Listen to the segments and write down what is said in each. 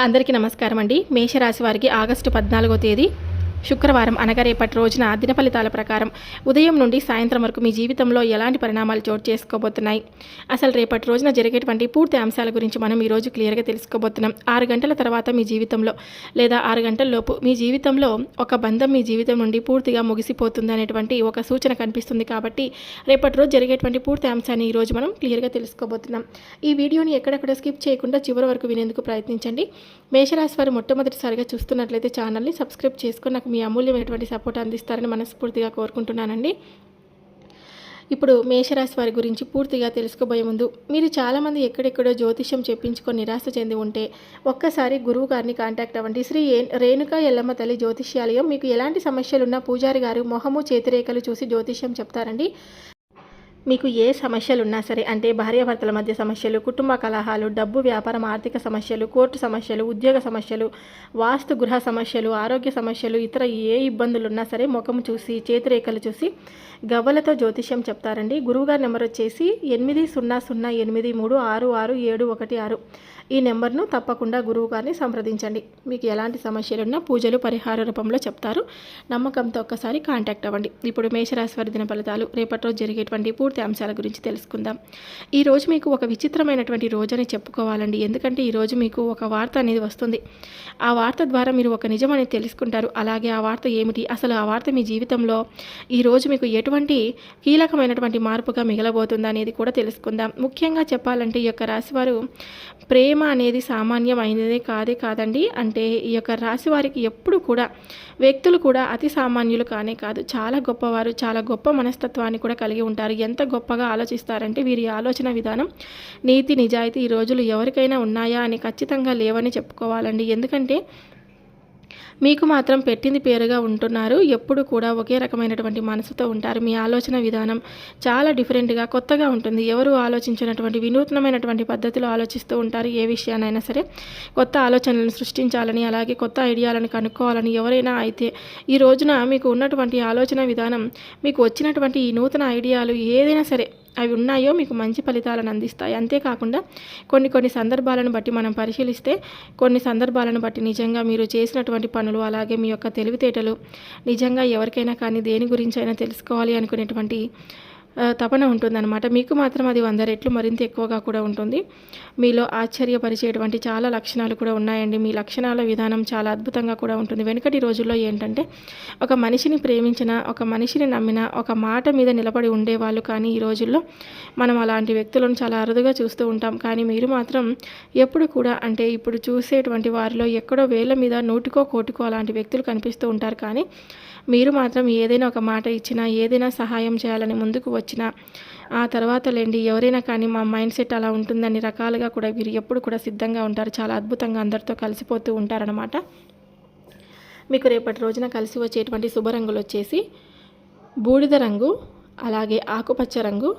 అందరికీ నమస్కారం అండి. మేషరాశి వారికి ఆగస్టు 14వ తేదీ శుక్రవారం అనగా రేపటి రోజున దిన ఫలితాల ప్రకారం ఉదయం నుండి సాయంత్రం వరకు మీ జీవితంలో ఎలాంటి పరిణామాలు చోటు చేసుకోబోతున్నాయి, అసలు రేపటి రోజున జరిగేటువంటి పూర్తి అంశాల గురించి మనం ఈరోజు క్లియర్గా తెలుసుకోబోతున్నాం. 6 గంటల తర్వాత మీ జీవితంలో లేదా 6 గంటల లోపు మీ జీవితంలో ఒక బంధం మీ జీవితం నుండి పూర్తిగా ముగిసిపోతుంది అనేటువంటి ఒక సూచన కనిపిస్తుంది. కాబట్టి రేపటి రోజు జరిగేటువంటి పూర్తి అంశాన్ని ఈరోజు మనం క్లియర్గా తెలుసుకోబోతున్నాం. ఈ వీడియోని ఎక్కడెక్కడ స్కిప్ చేయకుండా చివరి వరకు వినేందుకు ప్రయత్నించండి. మేషరాశి వారు మొట్టమొదటిసారిగా చూస్తున్నట్లయితే ఛానల్ని సబ్స్క్రైబ్ చేసుకొని నాకు మీ అమూల్యమైనటువంటి సపోర్ట్ అందిస్తారని మనస్ఫూర్తిగా కోరుకుంటున్నానండి. ఇప్పుడు మేషరాశి వారి గురించి పూర్తిగా తెలుసుకోబోయే ముందు మీరు చాలామంది ఎక్కడెక్కడో జ్యోతిష్యం చెప్పించుకొని నిరాశ చెంది ఉంటే ఒక్కసారి గురువు గారిని కాంటాక్ట్ అవ్వండి. శ్రీ రేణుకా ఎల్లమ్మ తల్లి జ్యోతిష్యాలయం. మీకు ఎలాంటి సమస్యలున్నా పూజారి గారు మొహము చేతిరేఖలు చూసి జ్యోతిష్యం చెప్తారండి. మీకు ఏ సమస్యలు ఉన్నా సరే, అంటే భార్యాభర్తల మధ్య సమస్యలు, కుటుంబ కలహాలు, డబ్బు, వ్యాపారం, ఆర్థిక సమస్యలు, కోర్టు సమస్యలు, ఉద్యోగ సమస్యలు, వాస్తు గృహ సమస్యలు, ఆరోగ్య సమస్యలు, ఇతర ఏ ఇబ్బందులు ఉన్నా సరే ముఖం చూసి చేతిరేఖలు చూసి గవ్వలతో జ్యోతిష్యం చెప్తారండి. గురువుగారి నెంబర్ వచ్చేసి 8008366716. ఈ నెంబర్ను తప్పకుండా గురువు గారిని సంప్రదించండి. మీకు ఎలాంటి సమస్యలున్నా పూజలు పరిహార రూపంలో చెప్తారు. నమ్మకంతో ఒక్కసారి కాంటాక్ట్ అవ్వండి. ఇప్పుడు మేషరాశి వారి దిన ఫలితాలు, రేపటి రోజు జరిగేటువంటి పూర్తి అంశాల గురించి తెలుసుకుందాం. ఈరోజు మీకు ఒక విచిత్రమైనటువంటి రోజని చెప్పుకోవాలండి. ఎందుకంటే ఈరోజు మీకు ఒక వార్త అనేది వస్తుంది. ఆ వార్త ద్వారా మీరు ఒక నిజం అనేది తెలుసుకుంటారు. అలాగే ఆ వార్త ఏమిటి, అసలు ఆ వార్త మీ జీవితంలో ఈరోజు మీకు ఎటువంటి కీలకమైనటువంటి మార్పుగా మిగలబోతుందా అనేది కూడా తెలుసుకుందాం. ముఖ్యంగా చెప్పాలంటే ఈ యొక్క రాశివారు ప్రేమ అనేది సామాన్యమైనదే కాదండి. అంటే ఈ యొక్క రాశి వారికి ఎప్పుడు కూడా వ్యక్తులు కూడా అతి సామాన్యులు కానే కాదు, చాలా గొప్పవారు, చాలా గొప్ప మనస్తత్వాన్ని కూడా కలిగి ఉంటారు. ఎంత గొప్పగా ఆలోచిస్తారంటే వీరి ఆలోచన విధానం, నీతి నిజాయితీ ఈ రోజులు ఎవరికైనా ఉన్నాయా అని ఖచ్చితంగా లేవని చెప్పుకోవాలండి. ఎందుకంటే మీకు మాత్రం పెట్టింది పేరుగా ఉంటున్నారు. ఎప్పుడు కూడా ఒకే రకమైనటువంటి మనసుతో ఉంటారు. మీ ఆలోచన విధానం చాలా డిఫరెంట్గా కొత్తగా ఉంటుంది. ఎవరు ఆలోచించినటువంటి వినూత్నమైనటువంటి పద్ధతిలో ఆలోచిస్తూ ఉంటారు. ఏ విషయానైనా సరే కొత్త ఆలోచనలను సృష్టించాలని, అలాగే కొత్త ఐడియాలను కనుక్కోవాలని ఎవరైనా అయితే ఈ రోజున మీకు ఉన్నటువంటి ఆలోచన విధానం, మీకు వచ్చినటువంటి ఈ నూతన ఐడియాలు ఏదైనా సరే అవి ఉన్నాయో మీకు మంచి ఫలితాలను అందిస్తాయి. అంతేకాకుండా కొన్ని సందర్భాలను బట్టి మనం పరిశీలిస్తే, కొన్ని సందర్భాలను బట్టి నిజంగా మీరు చేసినటువంటి పనులు, అలాగే మీ యొక్క తెలివితేటలు నిజంగా ఎవరికైనా కానీ దేని గురించి అయినా తెలుసుకోవాలి అనుకునేటువంటి తపన ఉంటుందన్నమాట. మీకు మాత్రం అది 100 రెట్లు మరింత ఎక్కువగా కూడా ఉంటుంది. మీలో ఆశ్చర్యపరిచేటువంటి చాలా లక్షణాలు కూడా ఉన్నాయండి. మీ లక్షణాల విధానం చాలా అద్భుతంగా కూడా ఉంటుంది. వెనుకటి రోజుల్లో ఏంటంటే ఒక మనిషిని ప్రేమించిన, ఒక మనిషిని నమ్మిన, ఒక మాట మీద నిలబడి ఉండేవాళ్ళు. కానీ ఈ రోజుల్లో మనం అలాంటి వ్యక్తులను చాలా అరుదుగా చూస్తూ ఉంటాం. కానీ మీరు మాత్రం ఎప్పుడు కూడా, అంటే ఇప్పుడు చూసేటువంటి వారిలో ఎక్కడో వేళ్ళ మీద నూటికో కోటికో అలాంటి వ్యక్తులు కనిపిస్తూ ఉంటారు. కానీ మీరు మాత్రం ఏదైనా ఒక మాట ఇచ్చినా, ఏదైనా సహాయం చేయాలని ముందుకు వచ్చినా ఆ తర్వాత లేండి ఎవరైనా కానీ మా మైండ్ సెట్ అలా ఉంటుందని రకాలుగా కూడా వీరు ఎప్పుడు కూడా సిద్ధంగా ఉంటారు. చాలా అద్భుతంగా అందరితో కలిసిపోతూ ఉంటారనమాట. మీకు రేపటి రోజున కలిసి వచ్చేటువంటి శుభరంగులు వచ్చేసి బూడిద రంగు, అలాగే ఆకుపచ్చ రంగు,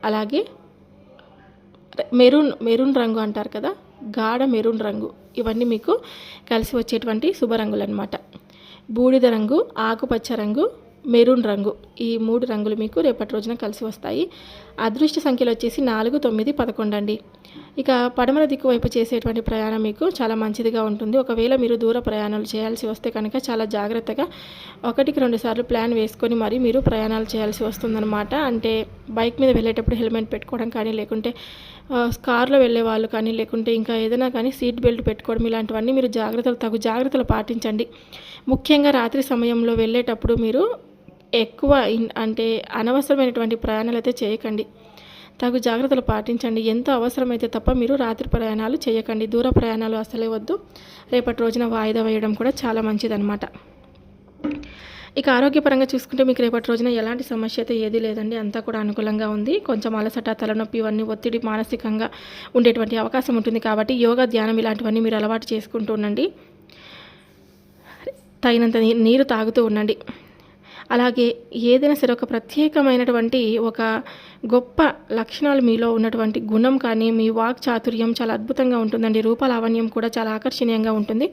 అలాగే మెరూన్ రంగు అంటారు కదా, గాఢ మెరూన్ రంగు. ఇవన్నీ మీకు కలిసి వచ్చేటువంటి శుభరంగులు అనమాట. బూడిద రంగు, ఆకుపచ్చ రంగు, మెరూన్ రంగు, ఈ 3 రంగులు మీకు రేపటి రోజున కలిసి వస్తాయి. అదృష్ట సంఖ్యలు వచ్చేసి 4, 9, 11 అండి. ఇక పడమర దిక్కు వైపు చేసేటువంటి ప్రయాణం మీకు చాలా మంచిదిగా ఉంటుంది. ఒకవేళ మీరు దూర ప్రయాణాలు చేయాల్సి వస్తే కనుక చాలా జాగ్రత్తగా 1కి 2 సార్లు ప్లాన్ వేసుకొని మరి మీరు ప్రయాణాలు చేయాల్సి వస్తుందన్నమాట. అంటే బైక్ మీద వెళ్ళేటప్పుడు హెల్మెట్ పెట్టుకోవడం కానీ, లేకుంటే కార్లో వెళ్ళే వాళ్ళు కానీ, లేకుంటే ఇంకా ఏదైనా కానీ సీట్ బెల్ట్ పెట్టుకోవడం, ఇలాంటివన్నీ మీరు తగు జాగ్రత్తలు పాటించండి. ముఖ్యంగా రాత్రి సమయంలో వెళ్ళేటప్పుడు మీరు ఎక్కువ అంటే అనవసరమైనటువంటి ప్రయాణాలు అయితే చేయకండి. తగు జాగ్రత్తలు పాటించండి. ఎంతో అవసరమైతే తప్ప మీరు రాత్రి ప్రయాణాలు చేయకండి. దూర ప్రయాణాలు అసలే వద్దు. రేపటి రోజున వాయిదా వేయడం కూడా చాలా మంచిదన్నమాట. ఇక ఆరోగ్యపరంగా చూసుకుంటే మీకు రేపటి రోజున ఎలాంటి సమస్య అయితే ఏది లేదండి. అంతా కూడా అనుకూలంగా ఉంది. కొంచెం అలసట, తలనొప్పి, ఇవన్నీ ఒత్తిడి, మానసికంగా ఉండేటువంటి అవకాశం ఉంటుంది. కాబట్టి యోగా, ధ్యానం ఇలాంటివన్నీ మీరు అలవాటు చేసుకుంటూ ఉండండి. తగినంత నీరు తాగుతూ ఉండండి. అలాగే ఏదైనా సరే ఒక ప్రత్యేకమైనటువంటి ఒక గొప్ప లక్షణాలు మీలో ఉన్నటువంటి గుణం కానీ, మీ వాక్ చాతుర్యం చాలా అద్భుతంగా ఉంటుందండి. రూపలావణ్యం కూడా చాలా ఆకర్షణీయంగా ఉంటుంది.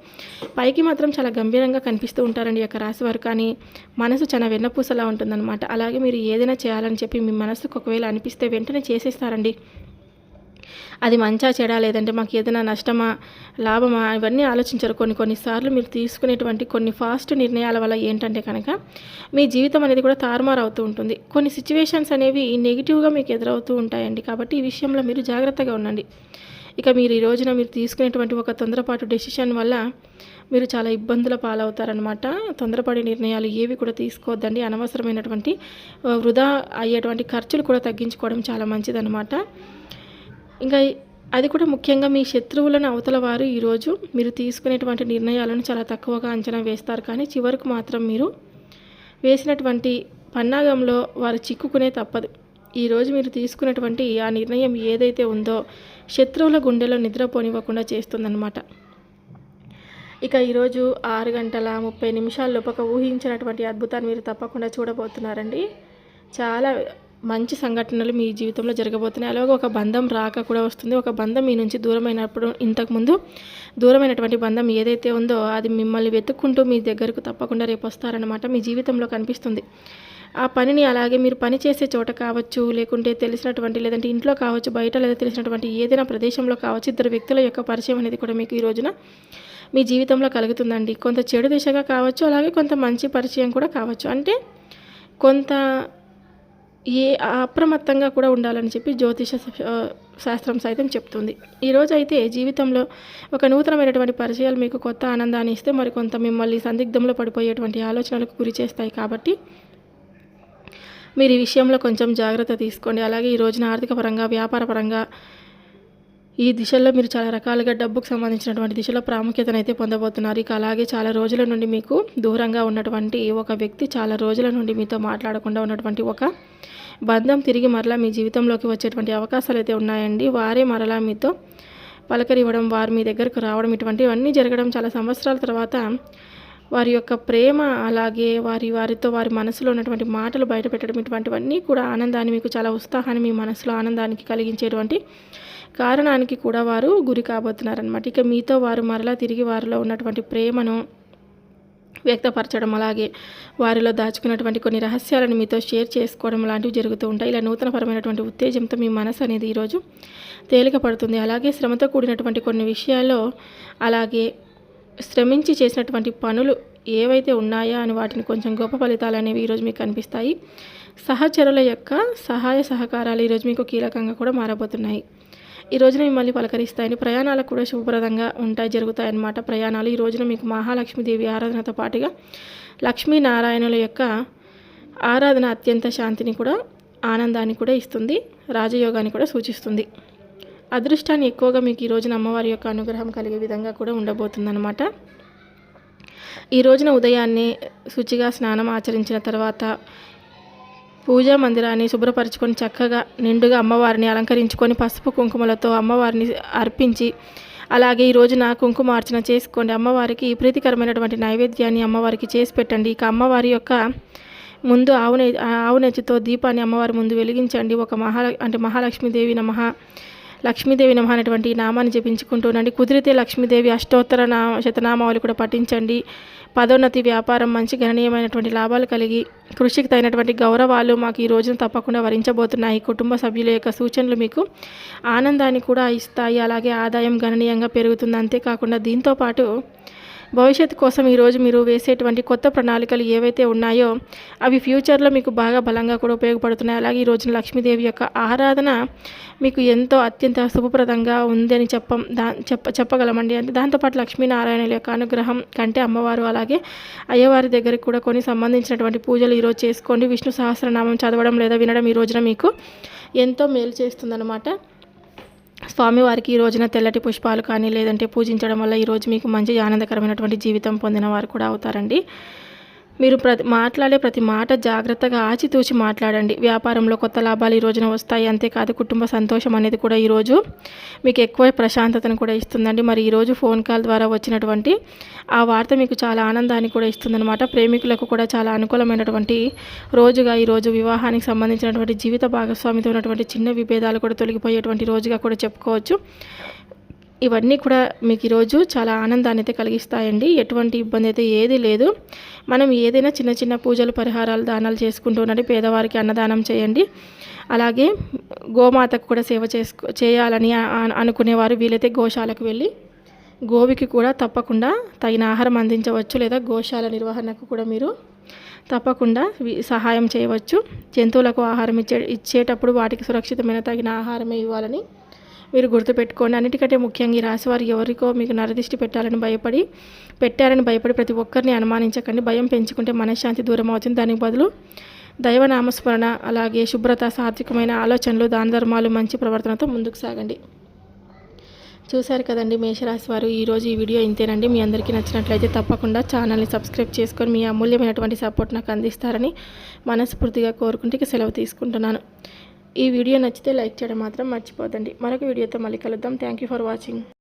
పైకి మాత్రం చాలా గంభీరంగా కనిపిస్తూ ఉంటారండి యొక్క రాశివారు. కానీ మనసు చాలా వెన్నపూసలా ఉంటుందన్నమాట. అలాగే మీరు ఏదైనా చేయాలని చెప్పి మీ మనసుకు ఒకవేళ అనిపిస్తే వెంటనే చేసేస్తారండి. అది మంచా చెడా, లేదంటే మాకు ఏదైనా నష్టమా లాభమా ఇవన్నీ ఆలోచించరు. కొన్నిసార్లు మీరు తీసుకునేటువంటి కొన్ని ఫాస్ట్ నిర్ణయాల వల్ల ఏంటంటే కనుక మీ జీవితం అనేది కూడా తారుమారు అవుతూ ఉంటుంది. కొన్ని సిచ్యువేషన్స్ అనేవి నెగిటివ్గా మీకు ఎదురవుతూ ఉంటాయండి. కాబట్టి ఈ విషయంలో మీరు జాగ్రత్తగా ఉండండి. ఇక మీరు ఈ రోజున మీరు తీసుకునేటువంటి ఒక తొందరపాటు డెసిషన్ వల్ల మీరు చాలా ఇబ్బందుల పాలవుతారనమాట. తొందరపడి నిర్ణయాలు ఏవి కూడా తీసుకోవద్దండి. అనవసరమైనటువంటి వృధా అయ్యేటువంటి ఖర్చులు కూడా తగ్గించుకోవడం చాలా మంచిదన్నమాట. ఇంకా అది కూడా ముఖ్యంగా మీ శత్రువులను అవతల వారు ఈరోజు మీరు తీసుకునేటువంటి నిర్ణయాలను చాలా తక్కువగా అంచనా వేస్తారు. కానీ చివరకు మాత్రం మీరు వేసినటువంటి పన్నాగంలో వారు చిక్కుకునే తప్పదు. ఈరోజు మీరు తీసుకున్నటువంటి ఆ నిర్ణయం ఏదైతే ఉందో శత్రువుల గుండెలో నిద్రపోనివ్వకుండా చేస్తుందన్నమాట. ఇక ఈరోజు 6:30 ఒక ఊహించినటువంటి అద్భుతాన్ని మీరు తప్పకుండా చూడబోతున్నారండి. చాలా మంచి సంఘటనలు మీ జీవితంలో జరగబోతున్నాయి. అలాగే ఒక బంధం రాక కూడా వస్తుంది. ఒక బంధం మీ నుంచి దూరమైనప్పుడు, ఇంతకుముందు దూరమైనటువంటి బంధం ఏదైతే ఉందో అది మిమ్మల్ని వెతుక్కుంటూ మీ దగ్గరకు తప్పకుండా రేపు వస్తారనమాట. మీ జీవితంలో కనిపిస్తుంది. ఆ పనిని అలాగే మీరు పని చేసే చోట కావచ్చు, లేకుంటే తెలిసినటువంటి, లేదంటే ఇంట్లో కావచ్చు, బయట లేదా తెలిసినటువంటి ఏదైనా ప్రదేశంలో కావచ్చు, ఇద్దరు వ్యక్తుల యొక్క పరిచయం అనేది కూడా మీకు ఈ రోజున మీ జీవితంలో కలుగుతుందండి. కొంత చెడు దిశగా కావచ్చు, అలాగే కొంత మంచి పరిచయం కూడా కావచ్చు. అంటే కొంత అప్రమత్తంగా కూడా ఉండాలని చెప్పి జ్యోతిష శాస్త్రం సైతం చెప్తుంది. ఈరోజు అయితే జీవితంలో ఒక నూతనమైనటువంటి పరిచయాలు మీకు కొత్త ఆనందాన్ని ఇస్తే మరికొంత మిమ్మల్ని సందిగ్ధంలో పడిపోయేటువంటి ఆలోచనలకు గురి చేస్తాయి. కాబట్టి మీరు ఈ విషయంలో కొంచెం జాగ్రత్త తీసుకోండి. అలాగే ఈ రోజున ఆర్థిక పరంగా, వ్యాపార పరంగా ఈ దిశల్లో మీరు చాలా రకాలుగా డబ్బుకు సంబంధించినటువంటి దిశలో ప్రాముఖ్యతను అయితే పొందబోతున్నారు. ఇక అలాగే చాలా రోజుల నుండి మీకు దూరంగా ఉన్నటువంటి ఒక వ్యక్తి, చాలా రోజుల నుండి మీతో మాట్లాడకుండా ఉన్నటువంటి ఒక బంధం తిరిగి మరలా మీ జీవితంలోకి వచ్చేటువంటి అవకాశాలు అయితే ఉన్నాయండి. వారే మరలా మీతో పలకరివ్వడం, వారు మీ దగ్గరకు రావడం, ఇటువంటివన్నీ జరగడం చాలా సంవత్సరాల తర్వాత వారి యొక్క ప్రేమ, అలాగే వారితో వారి మనసులో ఉన్నటువంటి మాటలు బయటపెట్టడం, ఇటువంటివన్నీ కూడా ఆనందాన్ని, మీకు చాలా ఉత్సాహాన్ని, మీ మనసులో ఆనందానికి కలిగించేటువంటి కారణానికి కూడా వారు గురి కాబోతున్నారనమాట. ఇక మీతో వారు మరలా తిరిగి వారిలో ఉన్నటువంటి ప్రేమను వ్యక్తపరచడం, అలాగే వారిలో దాచుకున్నటువంటి కొన్ని రహస్యాలను మీతో షేర్ చేసుకోవడం లాంటివి జరుగుతూ ఉంటాయి. ఇలా నూతనపరమైనటువంటి ఉత్తేజంతో మీ మనసు అనేది ఈరోజు తేలిక పడుతుంది. అలాగే శ్రమతో కూడినటువంటి కొన్ని విషయాల్లో, అలాగే శ్రమించి చేసినటువంటి పనులు ఏవైతే ఉన్నాయో అని వాటిని కొంచెం గొప్ప ఫలితాలు అనేవి ఈరోజు మీకు కనిపిస్తాయి. సహచరుల యొక్క సహాయ సహకారాలు ఈరోజు మీకు కీలకంగా కూడా మారబోతున్నాయి. ఈ రోజున మిమ్మల్ని పలకరిస్తాయని, ప్రయాణాలకు కూడా శుభప్రదంగా జరుగుతాయన్నమాట. ప్రయాణాలు ఈ రోజున మీకు మహాలక్ష్మీదేవి ఆరాధనతో పాటుగా లక్ష్మీనారాయణుల యొక్క ఆరాధన అత్యంత శాంతిని కూడా, ఆనందాన్ని కూడా ఇస్తుంది, రాజయోగాన్ని కూడా సూచిస్తుంది. అదృష్టాన్ని ఎక్కువగా మీకు ఈ రోజున అమ్మవారి యొక్క అనుగ్రహం కలిగే విధంగా కూడా ఉండబోతుందన్నమాట. ఈ రోజున ఉదయాన్నే శుచిగా స్నానం ఆచరించిన తర్వాత పూజా మందిరాన్ని శుభ్రపరచుకొని చక్కగా నిండుగా అమ్మవారిని అలంకరించుకొని పసుపు కుంకుమలతో అమ్మవారిని అర్పించి, అలాగే ఈ రోజున కుంకుమార్చన చేసుకోండి. అమ్మవారికి ప్రీతికరమైనటువంటి నైవేద్యాన్ని అమ్మవారికి చేసి పెట్టండి. ఇక అమ్మవారి యొక్క ముందు ఆవు నెచ్చితో దీపాన్ని అమ్మవారి ముందు వెలిగించండి. ఒక మహాలక్ష్మీదేవి నమః, లక్ష్మీదేవి నమః అనేటువంటి నామాన్ని జపించుకుంటూనండి. కుదిరితే లక్ష్మీదేవి అష్టోత్తర శతనామావళి కూడా పఠించండి. పదోన్నతి, వ్యాపారం, మంచి గణనీయమైనటువంటి లాభాలు కలిగి కృషికి తగినటువంటి గౌరవాలు మాకు ఈ రోజున తప్పకుండా వరించబోతున్నాయి. కుటుంబ సభ్యుల యొక్క సూచనలు మీకు ఆనందాన్ని కూడా ఇస్తాయి. అలాగే ఆదాయం గణనీయంగా పెరుగుతుంది. అంతేకాకుండా దీంతోపాటు భవిష్యత్తు కోసం ఈరోజు మీరు వేసేటువంటి కొత్త ప్రణాళికలు ఏవైతే ఉన్నాయో అవి ఫ్యూచర్లో మీకు బాగా బలంగా కూడా ఉపయోగపడుతున్నాయి. అలాగే ఈ రోజున లక్ష్మీదేవి యొక్క ఆరాధన మీకు ఎంతో అత్యంత శుభప్రదంగా ఉందని చెప్పగలమండి. అంటే దాంతోపాటు లక్ష్మీనారాయణుల యొక్క అనుగ్రహం కంటే అమ్మవారు, అలాగే అయ్యవారి దగ్గరికి కూడా కొన్ని సంబంధించినటువంటి పూజలు ఈరోజు చేసుకోండి. విష్ణు సహస్రనామం చదవడం లేదా వినడం ఈ రోజున మీకు ఎంతో మేలు చేస్తుందన్నమాట. స్వామివారికి ఈ రోజున తెల్లటి పుష్పాలు కానీ లేదంటే పూజించడం వల్ల ఈరోజు మీకు మంచి ఆనందకరమైనటువంటి జీవితం పొందిన వారు కూడా అవుతారండి. మీరు మాట్లాడే ప్రతి మాట జాగ్రత్తగా ఆచితూచి మాట్లాడండి. వ్యాపారంలో కొత్త లాభాలు ఈ రోజున వస్తాయి. అంతేకాదు కుటుంబ సంతోషం అనేది కూడా ఈరోజు మీకు ఎక్కువ ప్రశాంతతను కూడా ఇస్తుందండి. మరి ఈరోజు ఫోన్ కాల్ ద్వారా వచ్చినటువంటి ఆ వార్త మీకు చాలా ఆనందాన్ని కూడా ఇస్తుందన్నమాట. ప్రేమికులకు కూడా చాలా అనుకూలమైనటువంటి రోజుగా ఈరోజు వివాహానికి సంబంధించినటువంటి జీవిత భాగస్వామితో ఉన్నటువంటి చిన్న విభేదాలు కూడా తొలగిపోయేటువంటి రోజుగా కూడా చెప్పుకోవచ్చు. ఇవన్నీ కూడా మీకు ఈరోజు చాలా ఆనందాన్ని అయితే కలిగిస్తాయండి. ఎటువంటి ఇబ్బంది అయితే ఏది లేదు. మనం ఏదైనా చిన్న చిన్న పూజలు, పరిహారాలు, దానాలు చేసుకుంటూ ఉండండి. పేదవారికి అన్నదానం చేయండి. అలాగే గోమాతకు కూడా సేవ చేయాలని అనుకునేవారు వీలైతే గోశాలకు వెళ్ళి గోవికి కూడా తప్పకుండా తగిన ఆహారం అందించవచ్చు, లేదా గోశాల నిర్వహణకు కూడా మీరు తప్పకుండా సహాయం చేయవచ్చు. జంతువులకు ఆహారం ఇచ్చేటప్పుడు వాటికి సురక్షితమైన తగిన ఆహారమే ఇవ్వాలని మీరు గుర్తుపెట్టుకోండి. అన్నిటికంటే ముఖ్యంగా ఈ రాశివారు ఎవరికో మీకు నరదిష్టి పెట్టారని భయపడి ప్రతి ఒక్కరిని అనుమానించకండి. భయం పెంచుకుంటే మనశ్శాంతి దూరం అవుతుంది. దానికి బదులు దైవనామస్మరణ, అలాగే శుభ్రత, సాత్వికమైన ఆలోచనలు, దాన ధర్మాలు, మంచి ప్రవర్తనతో ముందుకు సాగండి. చూశారు కదండి మేషరాశి వారు, ఈరోజు ఈ వీడియో ఇంతేనండి. మీ అందరికీ నచ్చినట్లయితే తప్పకుండా ఛానల్ని సబ్స్క్రైబ్ చేసుకొని మీ అమూల్యమైనటువంటి సపోర్ట్ నాకు అందిస్తారని మనస్ఫూర్తిగా కోరుకుంటే సెలవు తీసుకుంటున్నాను. ఈ వీడియో నచ్చితే లైక్ చేయడం మాత్రం మర్చిపోదండి. మరొక వీడియోతో మళ్ళీ కలుద్దాం. Thank you for watching.